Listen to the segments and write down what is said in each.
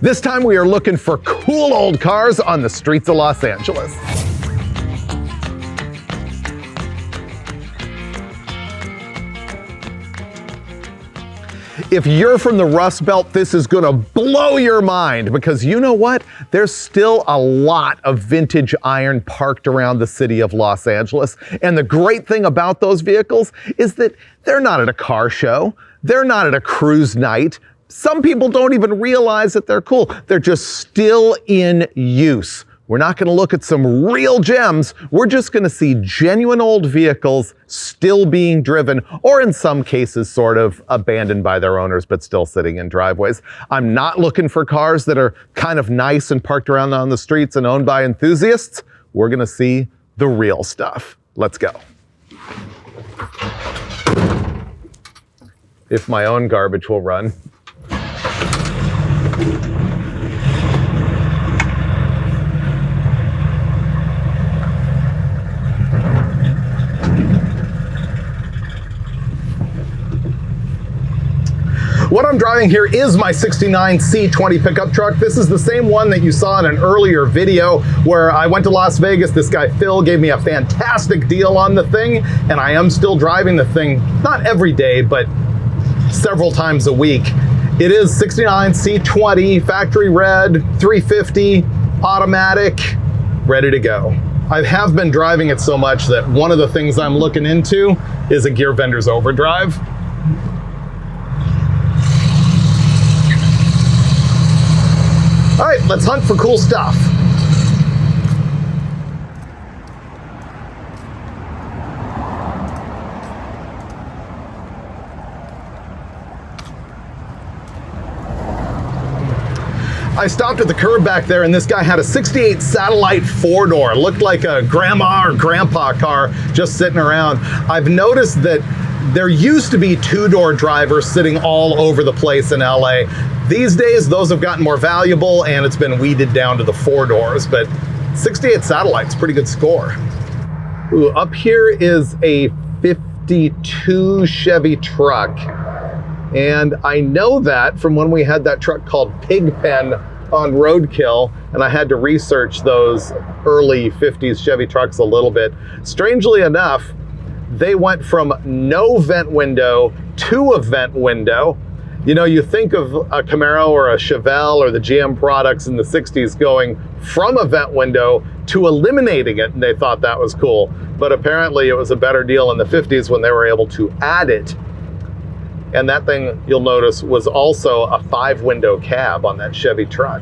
This time we are looking for cool old cars on the streets of Los Angeles. If you're from the Rust Belt, this is gonna blow your mind because you know what? There's still a lot of vintage iron parked around the city of Los Angeles. And the great thing about those vehicles is that they're not at a car show. They're not at a cruise night. Some people don't even realize that they're cool. They're just still in use. We're not gonna look at some real gems. We're just gonna see genuine old vehicles still being driven, or in some cases sort of abandoned by their owners, but still sitting in driveways. I'm not looking for cars that are kind of nice and parked around on the streets and owned by enthusiasts. We're gonna see the real stuff. Let's go. If my own garbage will run. What I'm driving here is my 69 C20 pickup truck. This is the same one that you saw in an earlier video where I went to Las Vegas. This guy, Phil, gave me a fantastic deal on the thing, and I am still driving the thing, not every day, but several times a week. It is 69 C20, factory red, 350, automatic, ready to go. I have been driving it so much that one of the things I'm looking into is a gear vendor's overdrive. All right, let's hunt for cool stuff. I stopped at the curb back there and this guy had a 68 Satellite 4-door. Looked like a grandma or grandpa car just sitting around. I've noticed that there used to be 2-door drivers sitting all over the place in LA. These days, those have gotten more valuable and it's been weeded down to the 4 doors, but 68 Satellite's a pretty good score. Ooh, up here is a 52 Chevy truck. And I know that from when we had that truck called Pigpen on Roadkill, and I had to research those early 50s Chevy trucks a little bit. Strangely enough, they went from no vent window to a vent window. You know, you think of a Camaro or a Chevelle or the GM products in the 60s going from a vent window to eliminating it, and they thought that was cool. But apparently it was a better deal in the 50s when they were able to add it. And that thing, you'll notice, was also a 5-window cab on that Chevy truck.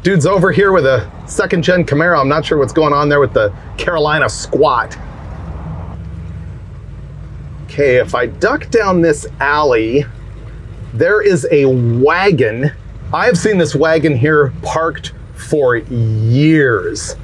Dude's over here with a 2nd-gen Camaro. I'm not sure what's going on there with the Carolina Squat. Okay, if I duck down this alley, there is a wagon. I've seen this wagon here parked for years.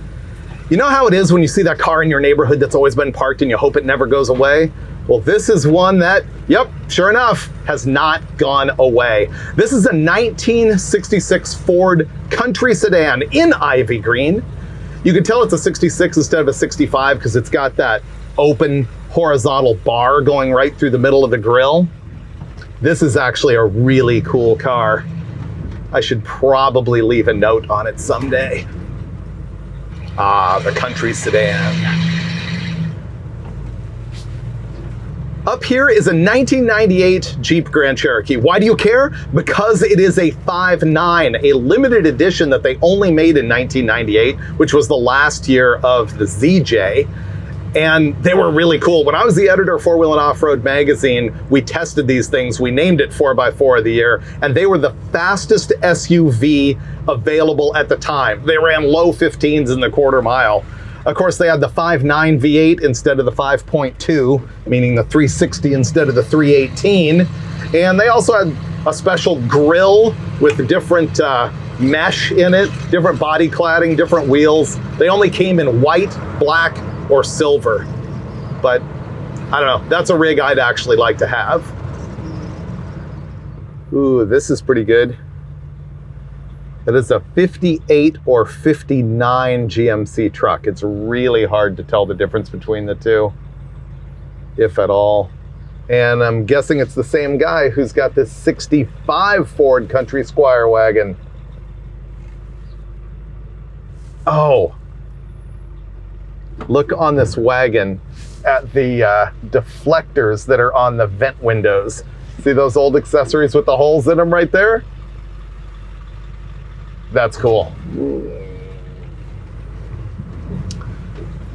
You know how it is when you see that car in your neighborhood that's always been parked and you hope it never goes away? Well, this is one that, yep, sure enough, has not gone away. This is a 1966 Ford Country sedan in Ivy Green. You can tell it's a 66 instead of a 65 because it's got that open horizontal bar going right through the middle of the grille. This is actually a really cool car. I should probably leave a note on it someday. Ah, the Country sedan. Up here is a 1998 Jeep Grand Cherokee. Why do you care? Because it is a 5.9, a limited edition that they only made in 1998, which was the last year of the ZJ. And they were really cool. When I was the editor of 4 Wheel and Off-Road magazine, we tested these things. We named it 4x4 of the year, and they were the fastest SUV available at the time. They ran low 15s in the quarter mile. Of course, they had the 5.9 V8 instead of the 5.2, meaning the 360 instead of the 318. And they also had a special grille with different mesh in it, different body cladding, different wheels. They only came in white, black, or silver. But I don't know, that's a rig I'd actually like to have. Ooh, this is pretty good. It is a 58 or 59 GMC truck. It's really hard to tell the difference between the two, if at all. And I'm guessing it's the same guy who's got this 65 Ford Country Squire wagon. Oh, look on this wagon at the deflectors that are on the vent windows. See those old accessories with the holes in them right there? That's cool.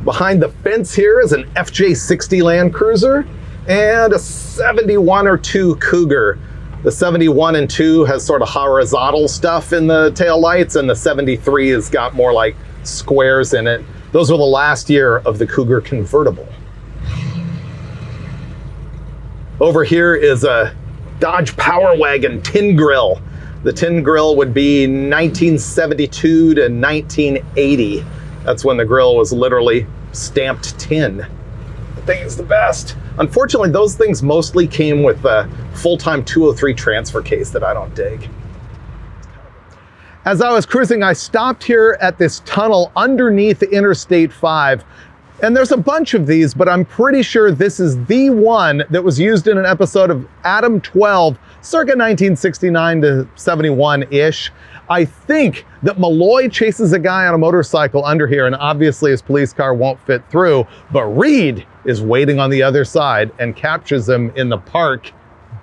Behind the fence here is an FJ60 Land Cruiser and a 71 or 2 Cougar. The 71 and 2 has sort of horizontal stuff in the taillights, and the 73 has got more like squares in it. Those were the last year of the Cougar convertible. Over here is a Dodge Power Wagon tin grill. The tin grill would be 1972 to 1980. That's when the grill was literally stamped tin. The thing is the best. Unfortunately, those things mostly came with a full-time 203 transfer case that I don't dig. As I was cruising, I stopped here at this tunnel underneath Interstate 5. And there's a bunch of these, but I'm pretty sure this is the one that was used in an episode of Adam 12, circa 1969 to 71-ish. I think that Malloy chases a guy on a motorcycle under here, and obviously his police car won't fit through, but Reed is waiting on the other side and captures him in the park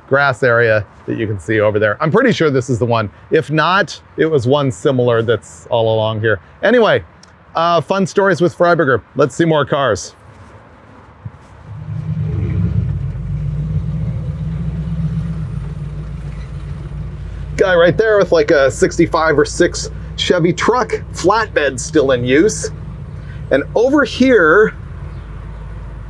grass area that you can see over there. I'm pretty sure this is the one. If not, it was one similar that's all along here. Anyway, fun stories with Freiburger. Let's see more cars. Guy right there with like a 65 or 6 Chevy truck, flatbed still in use. And over here,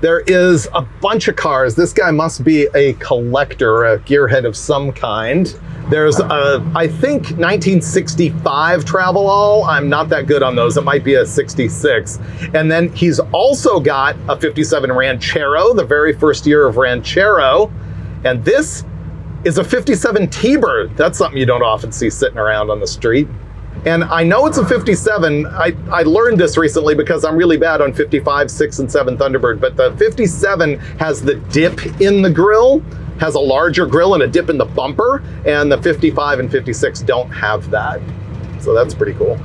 there is a bunch of cars. This guy must be a collector, a gearhead of some kind. There's a, I think, 1965 Travelall. I'm not that good on those. It might be a 66. And then he's also got a 57 Ranchero, the very first year of Ranchero. And this is a 57 T-Bird. That's something you don't often see sitting around on the street. And I know it's a 57. I learned this recently because I'm really bad on 55, 6, and 7 Thunderbird, but the 57 has the dip in the grill, has a larger grill and a dip in the bumper, and the 55 and 56 don't have that. So that's pretty cool.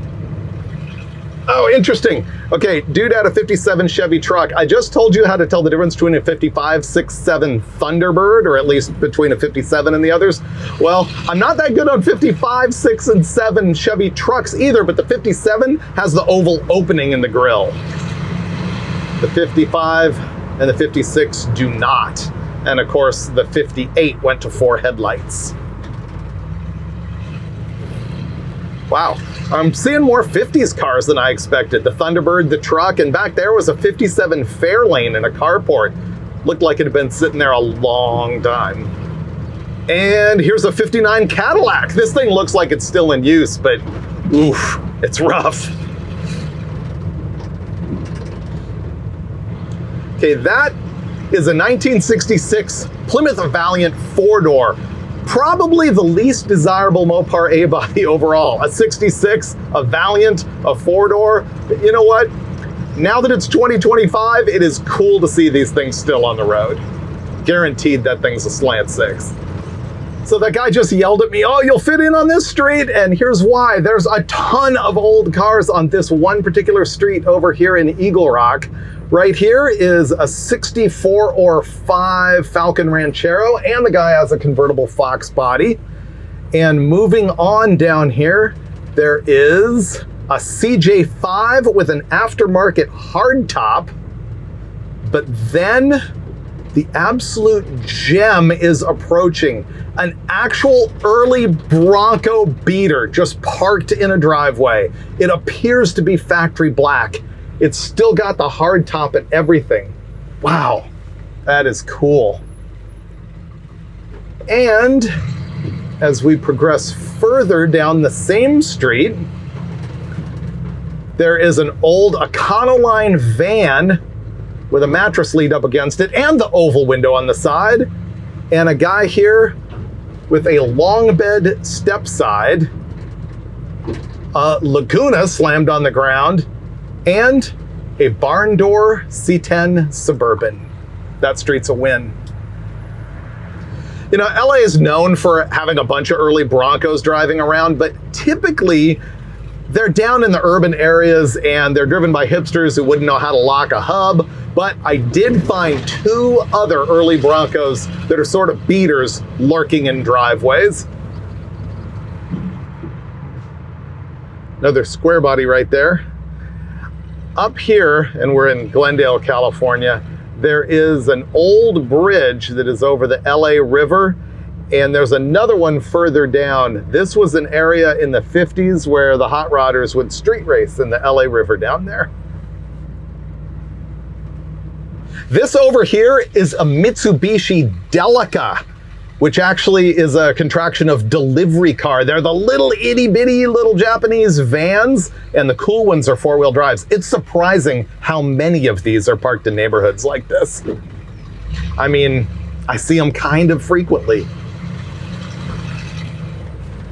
Oh, interesting. Okay, dude had a 57 Chevy truck. I just told you how to tell the difference between a 55, 6, 7 Thunderbird, or at least between a 57 and the others. Well, I'm not that good on 55, 6, and 7 Chevy trucks either, but the 57 has the oval opening in the grill. The 55 and the 56 do not. And of course, the 58 went to 4 headlights. Wow. I'm seeing more 50s cars than I expected. The Thunderbird, the truck, and back there was a 57 Fairlane in a carport. Looked like it had been sitting there a long time. And here's a 59 Cadillac. This thing looks like it's still in use, but oof, it's rough. Okay, that is a 1966 Plymouth Valiant 4-door. Probably the least desirable Mopar A-body overall. A 66, a Valiant, a 4-door. But you know what? Now that it's 2025, it is cool to see these things still on the road. Guaranteed that thing's a slant 6. So that guy just yelled at me, oh, you'll fit in on this street, and here's why. There's a ton of old cars on this one particular street over here in Eagle Rock. Right here is a 64 or 5 Falcon Ranchero, and the guy has a convertible Fox body. And moving on down here, there is a CJ5 with an aftermarket hardtop. But then the absolute gem is approaching. An actual early Bronco beater just parked in a driveway. It appears to be factory black. It's still got the hard top and everything. Wow, that is cool. And as we progress further down the same street, there is an old Econoline van with a mattress lead up against it and the oval window on the side, and a guy here with a long bed step side, a Laguna slammed on the ground, and a barn door C10 Suburban. That street's a win. You know, LA is known for having a bunch of early Broncos driving around, but typically they're down in the urban areas and they're driven by hipsters who wouldn't know how to lock a hub. But I did find 2 other early Broncos that are sort of beaters lurking in driveways. Another square body right there. Up here, and we're in Glendale, California, there is an old bridge that is over the LA River, and there's another one further down. This was an area in the 50s where the hot rodders would street race in the LA River down there. This over here is a Mitsubishi Delica, which actually is a contraction of delivery car. They're the little itty bitty little Japanese vans, and the cool ones are 4-wheel drives. It's surprising how many of these are parked in neighborhoods like this. I mean, I see them kind of frequently.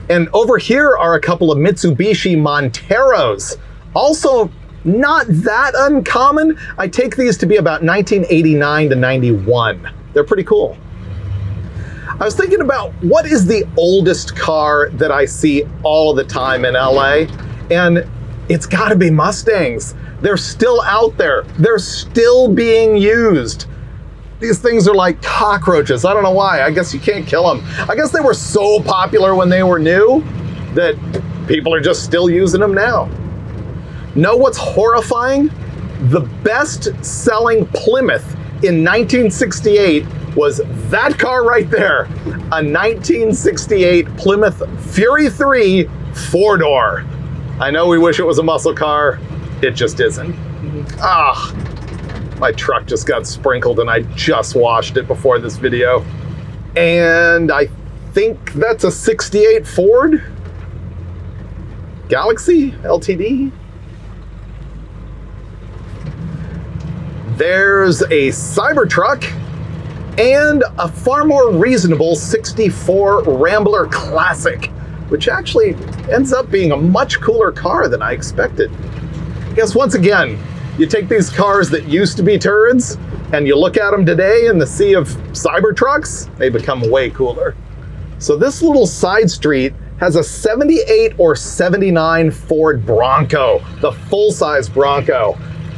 And over here are a couple of Mitsubishi Monteros. Also not that uncommon. I take these to be about 1989 to 91. They're pretty cool. I was thinking about what is the oldest car that I see all the time in LA, and it's gotta be Mustangs. They're still out there. They're still being used. These things are like cockroaches. I don't know why. I guess you can't kill them. I guess they were so popular when they were new that people are just still using them now. Know what's horrifying? The best-selling Plymouth in 1968 was that car right there, a 1968 Plymouth Fury 3 4-door. I know we wish it was a muscle car, it just isn't. Ah, my truck just got sprinkled and I just washed it before this video. And I think that's a 68 Ford Galaxy LTD. There's a Cybertruck and a far more reasonable 64 Rambler Classic, which actually ends up being a much cooler car than I expected. I guess once again, you take these cars that used to be turds and you look at them today in the sea of Cybertrucks, they become way cooler. So this little side street has a 78 or 79 Ford Bronco, the full-size Bronco.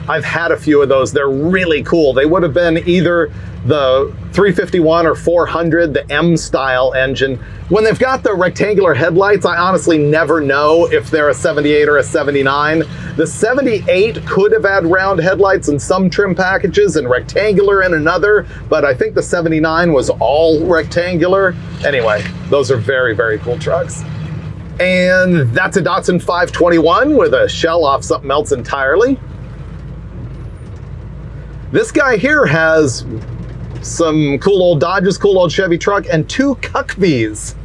I've had a few of those. They're really cool. They would have been either the 351 or 400, the M-style engine. When they've got the rectangular headlights, I honestly never know if they're a 78 or a 79. The 78 could have had round headlights in some trim packages and rectangular in another, but I think the 79 was all rectangular. Anyway, those are very, very cool trucks. And that's a Datsun 521 with a shell off something else entirely. This guy here has some cool old Dodges, cool old Chevy truck, and 2 Cuck-Vs.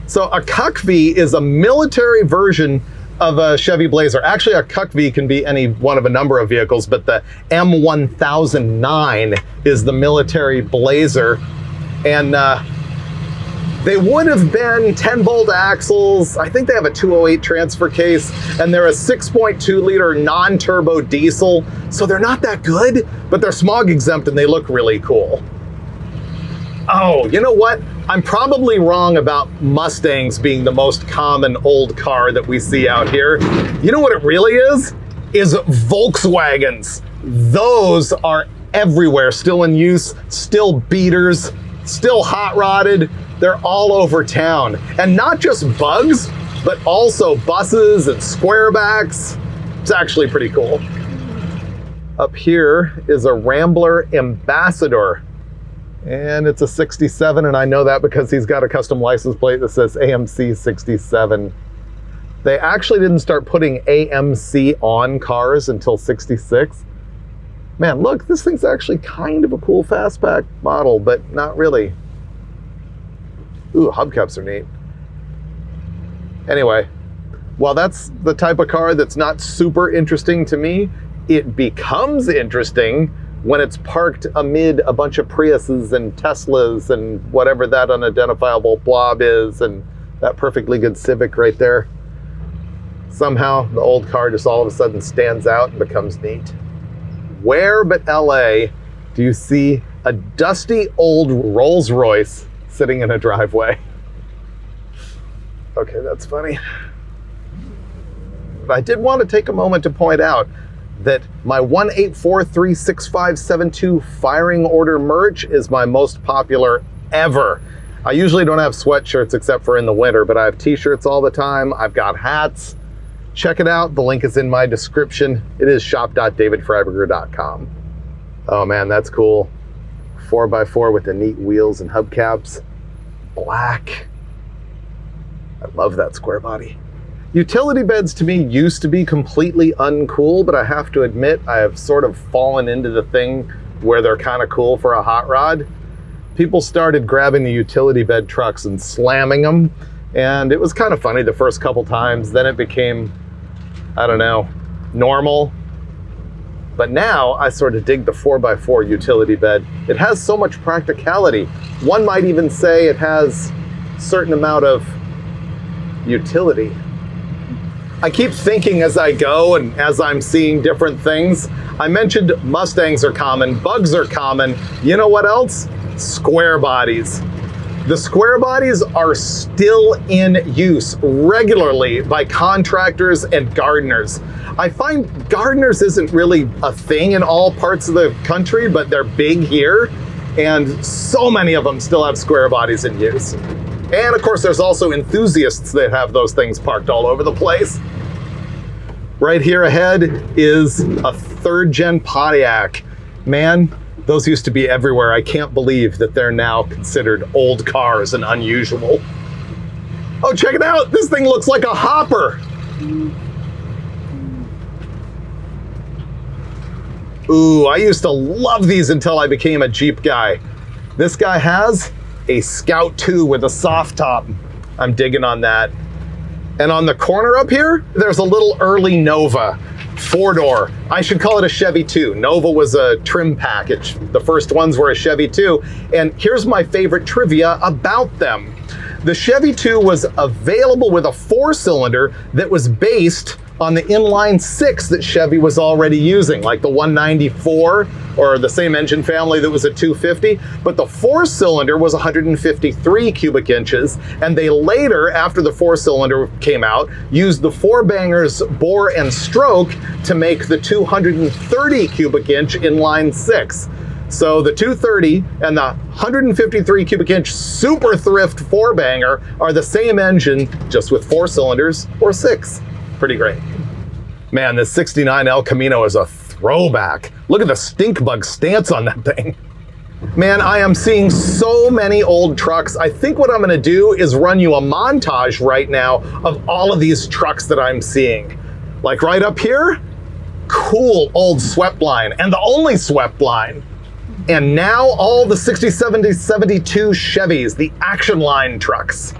So a Cuck-V is a military version of a Chevy Blazer. Actually, a Cuck-V can be any one of a number of vehicles, but the M1009 is the military Blazer. And they would have been 10-bolt axles. I think they have a 208 transfer case, and they're a 6.2 liter non-turbo diesel. So they're not that good, but they're smog exempt and they look really cool. Oh, you know what? I'm probably wrong about Mustangs being the most common old car that we see out here. You know what it really is? Is Volkswagens. Those are everywhere, still in use, still beaters, still hot rodded. They're all over town. And not just bugs, but also buses and squarebacks. It's actually pretty cool. Up here is a Rambler Ambassador. And it's a 67, and I know that because he's got a custom license plate that says AMC 67. They actually didn't start putting AMC on cars until 66. Man, look, this thing's actually kind of a cool fastback model, but not really. Ooh, hubcaps are neat. Anyway, while that's the type of car that's not super interesting to me, it becomes interesting when it's parked amid a bunch of Priuses and Teslas and whatever that unidentifiable blob is, and that perfectly good Civic right there. Somehow the old car just all of a sudden stands out and becomes neat. Where but LA do you see a dusty old Rolls-Royce sitting in a driveway. Okay, that's funny. But I did want to take a moment to point out that my 184366572 firing order merch is my most popular ever. I usually don't have sweatshirts except for in the winter, but I have t-shirts all the time. I've got hats. Check it out. The link is in my description. It is shop.davidfreiburger.com. Oh man, that's cool. 4x4 with the neat wheels and hubcaps. Black. I love that square body. Utility beds to me used to be completely uncool, but I have to admit I have sort of fallen into the thing where they're kind of cool for a hot rod. People started grabbing the utility bed trucks and slamming them, and it was kind of funny the first couple times. Then it became, I don't know, normal. But now I sort of dig the 4x4 utility bed. It has so much practicality. One might even say it has a certain amount of utility. I keep thinking as I go and as I'm seeing different things. I mentioned Mustangs are common, bugs are common. You know what else? Square bodies. The square bodies are still in use regularly by contractors and gardeners. I find gardeners isn't really a thing in all parts of the country, but they're big here, and so many of them still have square bodies in use. And of course, there's also enthusiasts that have those things parked all over the place. Right here ahead is a third-gen Pontiac. Man, those used to be everywhere. I can't believe that they're now considered old cars and unusual. Oh, check it out. This thing looks like a hopper. Ooh, I used to love these until I became a Jeep guy. This guy has a Scout 2 with a soft top. I'm digging on that. And on the corner up here, there's a little early Nova, 4-door. I should call it a Chevy 2. Nova was a trim package. The first ones were a Chevy 2. And here's my favorite trivia about them. The Chevy 2 was available with a 4-cylinder that was based on the inline 6 that Chevy was already using, like the 194 or the same engine family that was a 250. But the 4-cylinder was 153 cubic inches, and they later, after the 4-cylinder came out, used the 4-bangers bore and stroke to make the 230 cubic inch inline 6. So the 230 and the 153 cubic inch super thrift 4-banger are the same engine, just with 4 cylinders or 6. Pretty great. Man, this 69 El Camino is a throwback. Look at the stink bug stance on that thing. Man, I am seeing so many old trucks. I think what I'm gonna do is run you a montage right now of all of these trucks that I'm seeing. Like right up here, cool old swept line, and the only swept line. And now all the 60, 70, 72 Chevys, the action line trucks.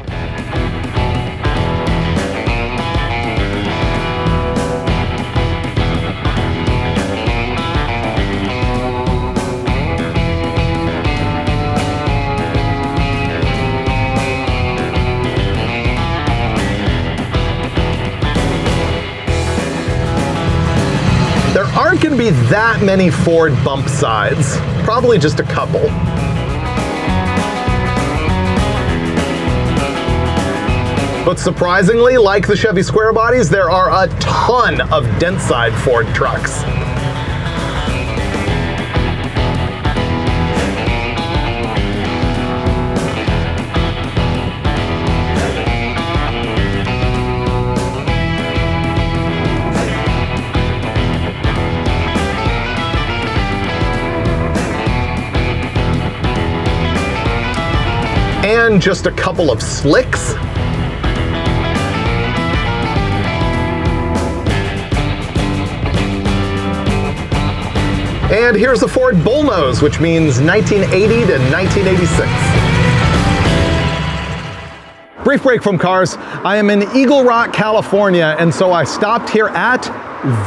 There aren't going to be that many Ford bump sides, probably just a couple. But surprisingly, like the Chevy square bodies, there are a ton of dent side Ford trucks. And just a couple of slicks. And here's a Ford Bullnose, which means 1980 to 1986. Brief break from cars. I am in Eagle Rock, California, and so I stopped here at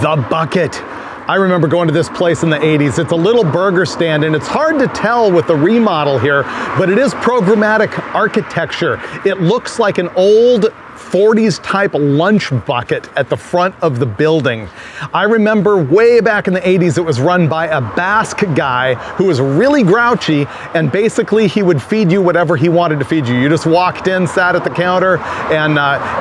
The Bucket. I remember going to this place in the 80s. It's a little burger stand, and it's hard to tell with the remodel here, but it is programmatic architecture. It looks like an old 40s type lunch bucket at the front of the building. I remember way back in the 80s, it was run by a Basque guy who was really grouchy, and basically he would feed you whatever he wanted to feed you. You just walked in, sat at the counter, and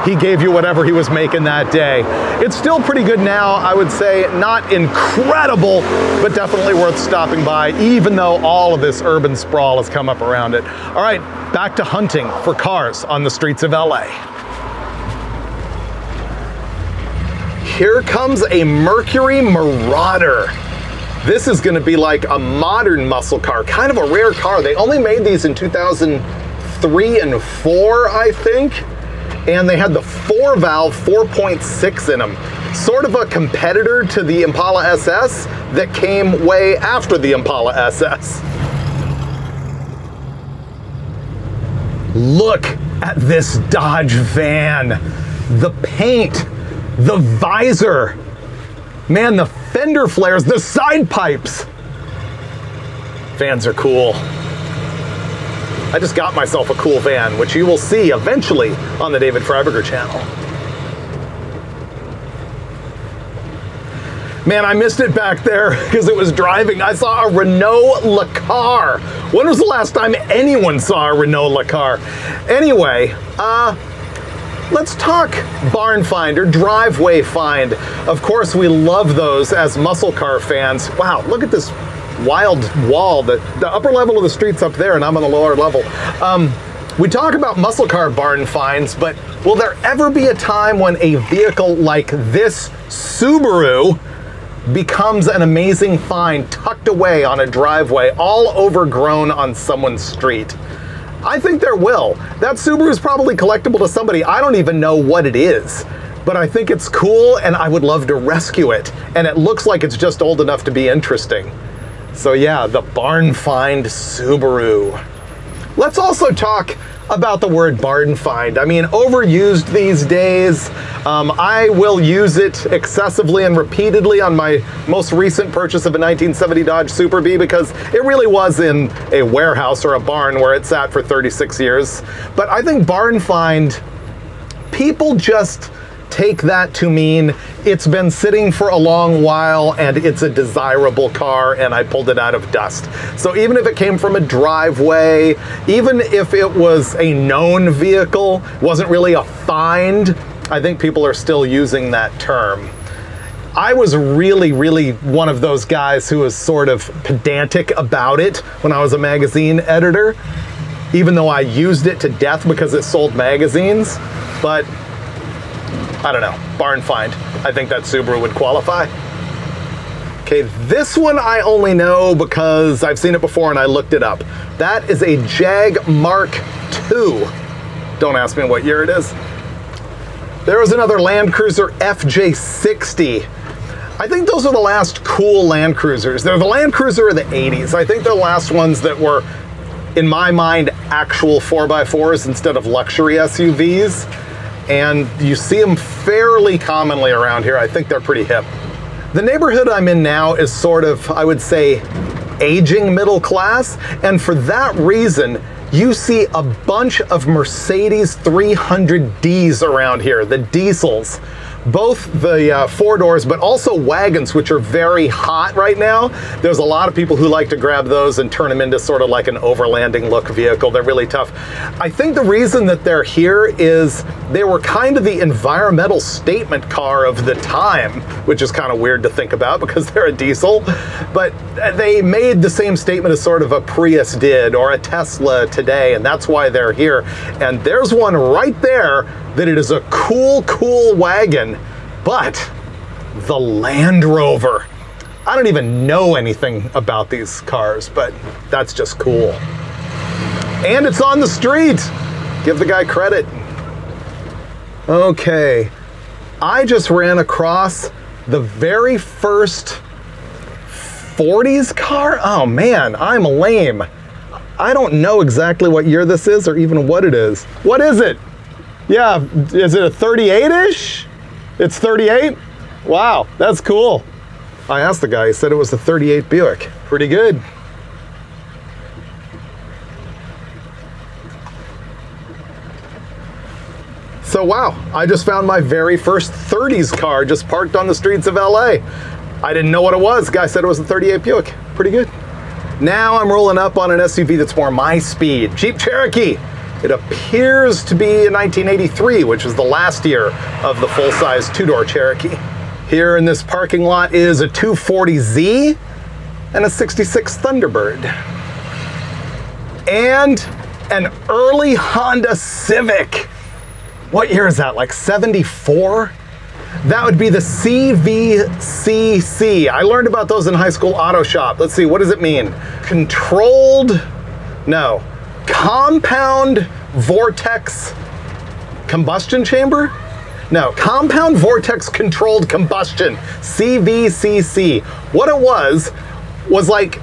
he gave you whatever he was making that day. It's still pretty good now, I would say. Not incredible, but definitely worth stopping by, even though all of this urban sprawl has come up around it. All right, back to hunting for cars on the streets of LA. Here comes a Mercury Marauder. This is gonna be like a modern muscle car, kind of a rare car. They only made these in 2003 and 4, I think. And they had the 4-valve 4.6 in them. Sort of a competitor to the Impala SS that came way after the Impala SS. Look at this Dodge van. The paint, the visor, man, the fender flares, the side pipes. Vans are cool. I just got myself a cool van, which you will see eventually on the David Freiburger channel. Man, I missed it back there because it was driving. I saw a Renault Lacar. When was the last time anyone saw a Renault Lacar? Anyway, let's talk barn find or driveway find. Of course, we love those as muscle car fans. Wow, look at this wild wall. The upper level of the street's up there and I'm on the lower level. We talk about muscle car barn finds, but will there ever be a time when a vehicle like this Subaru becomes an amazing find tucked away on a driveway, all overgrown on someone's street? I think there will. That Subaru is probably collectible to somebody. I don't even know what it is, but I think it's cool and I would love to rescue it. And it looks like it's just old enough to be interesting. So yeah, the barn find Subaru. Let's also talk about the word barn find. I mean, overused these days. I will use it excessively and repeatedly on my most recent purchase of a 1970 Dodge Super Bee because it really was in a warehouse or a barn where it sat for 36 years. But I think barn find, people just take that to mean it's been sitting for a long while and it's a desirable car and I pulled it out of dust. So even if it came from a driveway, even if it was a known vehicle, wasn't really a find, I think people are still using that term. I was really one of those guys who was sort of pedantic about it when I was a magazine editor, even though I used it to death because it sold magazines. But I don't know, barn find. I think that Subaru would qualify. Okay, this one I only know because I've seen it before and I looked it up. That is a Jag Mark II. Don't ask me what year it is. There was another Land Cruiser FJ60. I think those are the last cool Land Cruisers. They're the Land Cruiser of the 80s. I think they're the last ones that were, in my mind, actual 4x4s instead of luxury SUVs. And you see them fairly commonly around here. I think they're pretty hip. The neighborhood I'm in now is sort of, I would say, aging middle class. And for that reason, you see a bunch of Mercedes 300Ds around here, the diesels. Both the 4-doors, but also wagons, which are very hot right now. There's a lot of people who like to grab those and turn them into sort of like an overlanding look vehicle. They're really tough. I think the reason that they're here is they were kind of the environmental statement car of the time, which is kind of weird to think about because they're a diesel, but they made the same statement as sort of a Prius did or a Tesla today, and that's why they're here. And there's one right there that it is a cool wagon, but the Land Rover. I don't even know anything about these cars, but that's just cool. And it's on the street. Give the guy credit. Okay, I just ran across the very first 40s car. Oh man, I'm lame. I don't know exactly what year this is or even what it is. What is it? Yeah, is it a 38-ish? It's 38? Wow, that's cool. I asked the guy, he said it was a 38 Buick. Pretty good. So wow, I just found my very first 30s car just parked on the streets of LA. I didn't know what it was. The guy said it was a 38 Buick. Pretty good. Now I'm rolling up on an SUV that's more my speed. Jeep Cherokee. It appears to be a 1983, which is the last year of the full-size two-door Cherokee. Here in this parking lot is a 240Z and a 66 Thunderbird. And an early Honda Civic. What year is that, like 74? That would be the CVCC. I learned about those in high school auto shop. Let's see, what does it mean? Compound vortex combustion chamber? No, compound vortex controlled combustion, CVCC. What it was like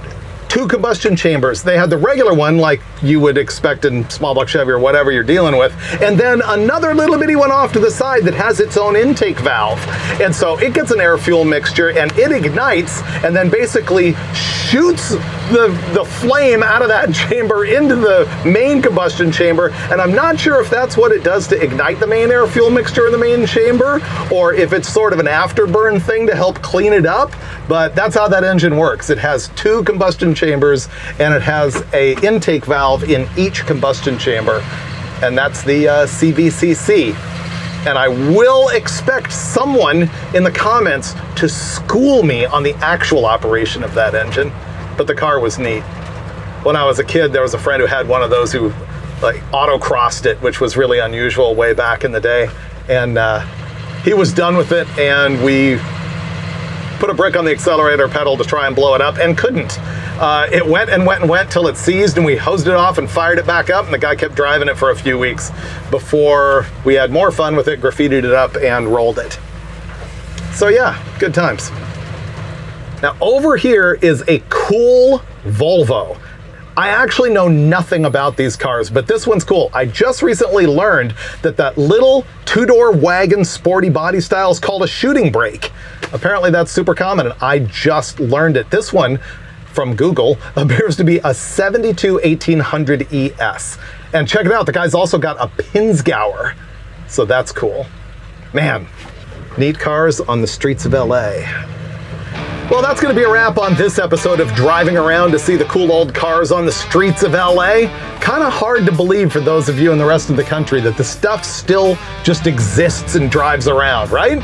two combustion chambers. They had the regular one like you would expect in small block Chevy or whatever you're dealing with. And then another little bitty one off to the side that has its own intake valve. And so it gets an air fuel mixture and it ignites and then basically shoots the flame out of that chamber into the main combustion chamber. And I'm not sure if that's what it does to ignite the main air fuel mixture in the main chamber or if it's sort of an afterburn thing to help clean it up. But that's how that engine works. It has two combustion chambers and it has a intake valve in each combustion chamber, and that's the CVCC. And I will expect someone in the comments to school me on the actual operation of that engine, but the car was neat. When I was a kid, there was a friend who had one of those who like autocrossed it, which was really unusual way back in the day, and he was done with it, and we put a brick on the accelerator pedal to try and blow it up and couldn't. It went and went and went till it seized, and we hosed it off and fired it back up, and the guy kept driving it for a few weeks before we had more fun with it, graffitied it up, and rolled it. So yeah, good times. Now over here is a cool Volvo. I actually know nothing about these cars, but this one's cool. I just recently learned that that little two-door wagon sporty body style is called a shooting brake. Apparently that's super common, and I just learned it. This one, from Google, appears to be a 72 1800 ES. And check it out, the guy's also got a Pinzgauer, so that's cool. Man, neat cars on the streets of LA. Well, that's gonna be a wrap on this episode of driving around to see the cool old cars on the streets of LA. Kind of hard to believe for those of you in the rest of the country that the stuff still just exists and drives around, right?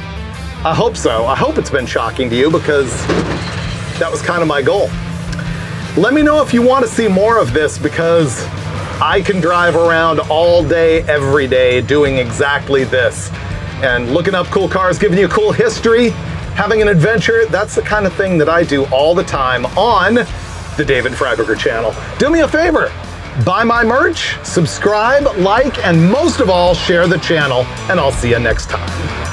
I hope so. I hope it's been shocking to you because that was kind of my goal. Let me know if you want to see more of this because I can drive around all day, every day doing exactly this. And looking up cool cars, giving you a cool history, having an adventure, that's the kind of thing that I do all the time on the David Freiburger channel. Do me a favor, buy my merch, subscribe, like, and most of all, share the channel, and I'll see you next time.